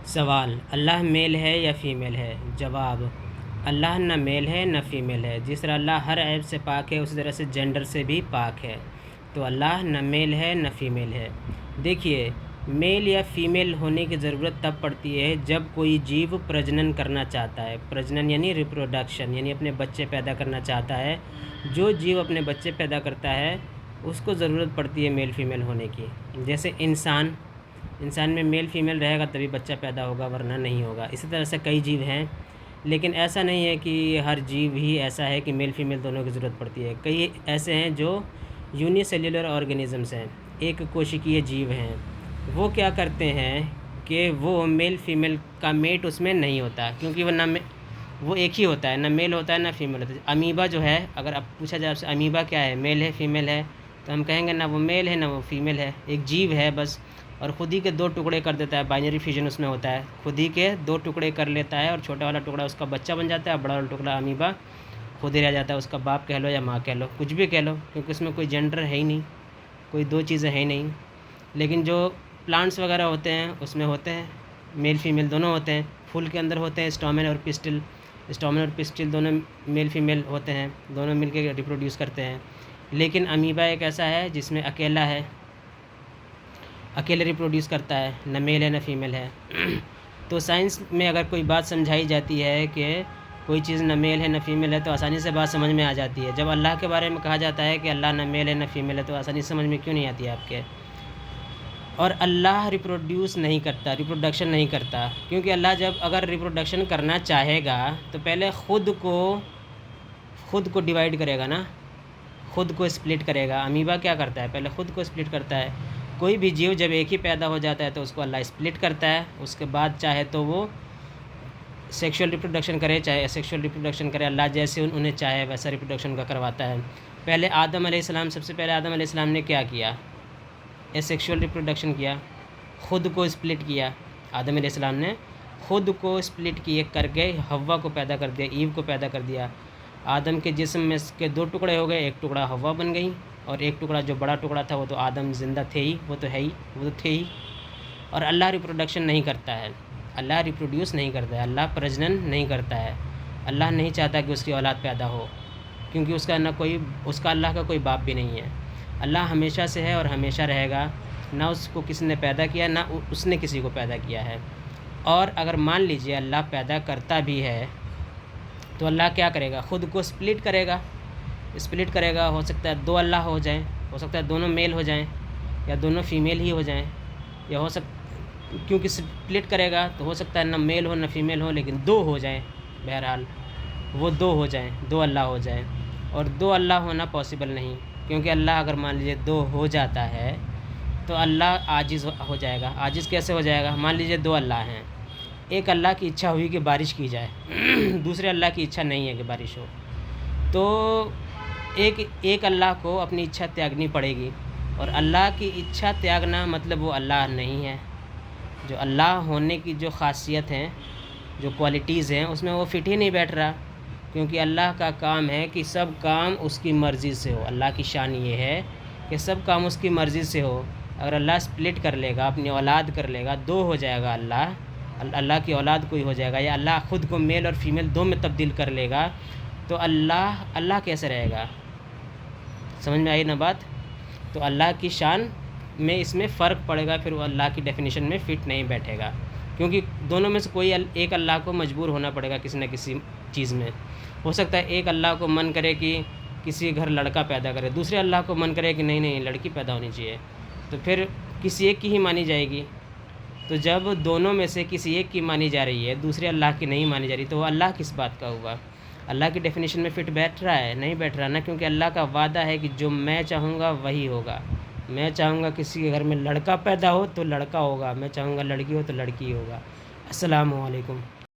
سوال: اللہ میل ہے یا فیمیل ہے؟ جواب: اللہ نہ میل ہے نہ فیمیل ہے۔ جس طرح اللہ ہر عیب سے پاک ہے اسی طرح سے جینڈر سے بھی پاک ہے۔ تو اللہ نہ میل ہے نہ فیمیل ہے۔ دیکھیے، میل یا فیمیل ہونے کی ضرورت تب پڑتی ہے جب کوئی جیو پرجنن کرنا چاہتا ہے۔ پرجنن یعنی ریپروڈکشن، یعنی اپنے بچے پیدا کرنا چاہتا ہے۔ جو جیو اپنے بچے پیدا کرتا ہے اس کو ضرورت پڑتی ہے میل فیمیل ہونے کی۔ جیسے انسان میں میل فیمیل رہے گا تبھی بچہ پیدا ہوگا، ورنہ نہیں ہوگا۔ اسی طرح سے کئی جیو ہیں، لیکن ایسا نہیں ہے کہ ہر جیو ہی ایسا ہے کہ میل فیمیل دونوں کی ضرورت پڑتی ہے۔ کئی ایسے ہیں جو یونی سیلولر آرگنزمس ہیں، ایک کوشکیے جیو ہیں۔ وہ کیا کرتے ہیں کہ وہ میل فیمیل کا میٹ اس میں نہیں ہوتا، کیونکہ وہ ایک ہی ہوتا ہے، نہ میل ہوتا ہے نہ فیمیل ہوتا ہے۔ امیبا جو ہے، اگر اب پوچھا جائے آپ سے امیبا کیا ہے، میل ہے فیمیل ہے، تو ہم کہیں گے نہ وہ میل ہے نہ وہ فیمیل ہے، ایک جیو ہے بس، اور خود ہی کے دو ٹکڑے کر دیتا ہے، بائنری فیوژن اس میں ہوتا ہے، خود ہی کے دو ٹکڑے کر لیتا ہے، اور چھوٹا والا ٹکڑا اس کا بچہ بن جاتا ہے، بڑا والا ٹکڑا امیبا خود ہی رہ جاتا ہے، اس کا باپ کہہ لو یا ماں کہہ لو، کچھ بھی کہہ لو، کیونکہ اس میں کوئی جینڈر ہے ہی نہیں، کوئی دو چیزیں ہیں ہی نہیں۔ لیکن جو پلانٹس وغیرہ ہوتے ہیں اس میں ہوتے ہیں، میل فیمیل دونوں ہوتے ہیں۔ پھول کے اندر ہوتے ہیں اسٹامن اور پسٹل دونوں میل فیمیل ہوتے ہیں، دونوں مل کے ریپروڈیوس کرتے ہیں۔ لیکن امیبا ایک ایسا ہے جس میں اکیلا ہے، اکیلے ریپروڈیوس کرتا ہے، نہ میل ہے نہ فیمیل ہے۔ تو سائنس میں اگر کوئی بات سمجھائی جاتی ہے کہ کوئی چیز نہ میل ہے نہ فیمیل ہے تو آسانی سے بات سمجھ میں آ جاتی ہے۔ جب اللہ کے بارے میں کہا جاتا ہے کہ اللہ نہ میل ہے نہ فیمیل ہے تو آسانی سے سمجھ میں کیوں نہیں آتی ہے آپ کے؟ اور اللہ ریپروڈیوس نہیں کرتا، ریپروڈکشن نہیں کرتا، کیونکہ اللہ جب اگر ریپروڈکشن کرنا چاہے گا تو پہلے خود کو ڈیوائیڈ کرے گا نا، خود کو اسپلٹ کرے گا۔ امیبا کیا کرتا ہے؟ پہلے خود کو اسپلٹ کرتا ہے۔ کوئی بھی جیو جب ایک ہی پیدا ہو جاتا ہے تو اس کو اللہ اسپلٹ کرتا ہے، اس کے بعد چاہے تو وہ سیکشول ریپروڈکشن کرے چاہے اسیکشول ریپروڈکشن کرے، اللہ جیسے انہیں چاہے ویسا ریپروڈکشن کا کرواتا ہے۔ پہلے آدم علیہ السلام، سب سے پہلے آدم علیہ السلام نے کیا کیا؟ اسیکشول ریپروڈکشن کیا، خود کو اسپلٹ کیا۔ آدم علیہ السلام نے خود کو اسپلٹ کیے کر کے حوا کو پیدا کر دیا، ایو کو پیدا کر دیا۔ آدم کے جسم میں اس کے دو ٹکڑے ہو گئے، ایک ٹکڑا حوا بن گئی، اور ایک ٹکڑا جو بڑا ٹکڑا تھا وہ تو آدم زندہ تھے ہی، وہ تو تھے ہی۔ اور اللہ ریپروڈکشن نہیں کرتا ہے، اللہ ریپروڈیوس نہیں کرتا ہے، اللہ پرجنن نہیں کرتا ہے۔ اللہ نہیں چاہتا کہ اس کی اولاد پیدا ہو، کیونکہ اس کا اللہ کا کوئی باپ بھی نہیں ہے۔ اللہ ہمیشہ سے ہے اور ہمیشہ رہے گا، نہ اس کو کسی نے پیدا کیا نہ اس نے کسی کو پیدا کیا ہے۔ اور اگر مان لیجئے اللہ پیدا کرتا بھی ہے تو اللہ کیا کرے گا؟ خود کو اسپلٹ کرے گا۔ ہو سکتا ہے دو اللہ ہو جائیں، ہو سکتا ہے دونوں میل ہو جائیں یا دونوں فیمیل ہی ہو جائیں، یا کیونکہ اسپلٹ کرے گا تو ہو سکتا ہے نہ میل ہو نہ فیمیل ہو، لیکن دو ہو جائیں، بہرحال وہ دو ہو جائیں، دو اللہ ہو جائیں۔ اور دو اللہ ہونا پاسبل نہیں، کیونکہ اللہ اگر مان لیجیے دو ہو جاتا ہے تو اللہ عاجز ہو جائے گا۔ عاجز کیسے ہو جائے گا؟ مان لیجیے دو اللہ ہیں، ایک اللہ کی اچھا ہوئی کہ بارش کی جائے، دوسرے اللہ کی اچھا نہیں ہے کہ بارش ہو، تو ایک اللہ کو اپنی اچھا تیاگنی پڑے گی، اور اللہ کی اچھا تیاگنا مطلب وہ اللہ نہیں ہے۔ جو اللہ ہونے کی جو خاصیت ہیں، جو کوالٹیز ہیں، اس میں وہ فٹ ہی نہیں بیٹھ رہا، کیونکہ اللہ کا کام ہے کہ سب کام اس کی مرضی سے ہو۔ اللہ کی شان یہ ہے کہ سب کام اس کی مرضی سے ہو۔ اگر اللہ اسپلٹ کر لے گا، اپنی اولاد کر لے گا، دو ہو جائے گا، اللہ کی اولاد کوئی ہو جائے گا، یا اللہ خود کو میل اور فیمیل دو میں تبدیل کر لے گا، تو اللہ کیسے رہے گا؟ سمجھ میں آئی نا بات؟ تو اللہ کی شان میں اس میں فرق پڑے گا، پھر وہ اللہ کی ڈیفینیشن میں فٹ نہیں بیٹھے گا، کیونکہ دونوں میں سے کوئی ایک اللہ کو مجبور ہونا پڑے گا کسی نہ کسی چیز میں۔ ہو سکتا ہے ایک اللہ کو من کرے کہ کسی گھر لڑکا پیدا کرے، دوسرے اللہ کو من کرے کہ نہیں لڑکی پیدا ہونی چاہیے، تو پھر کسی ایک کی ہی مانی جائے گی۔ تو جب دونوں میں سے کسی ایک کی مانی جا رہی ہے، دوسرے اللہ کی نہیں مانی جا رہی، تو وہ اللہ کس بات کا ہوا؟ اللہ کی ڈیفینیشن میں فٹ بیٹھ رہا ہے؟ نہیں بیٹھ رہا نا، کیونکہ اللہ کا وعدہ ہے کہ جو میں چاہوں گا وہی ہوگا۔ میں چاہوں گا کسی کے گھر میں لڑکا پیدا ہو تو لڑکا ہوگا، میں چاہوں گا لڑکی ہو تو لڑکی ہوگا۔ السلام علیکم۔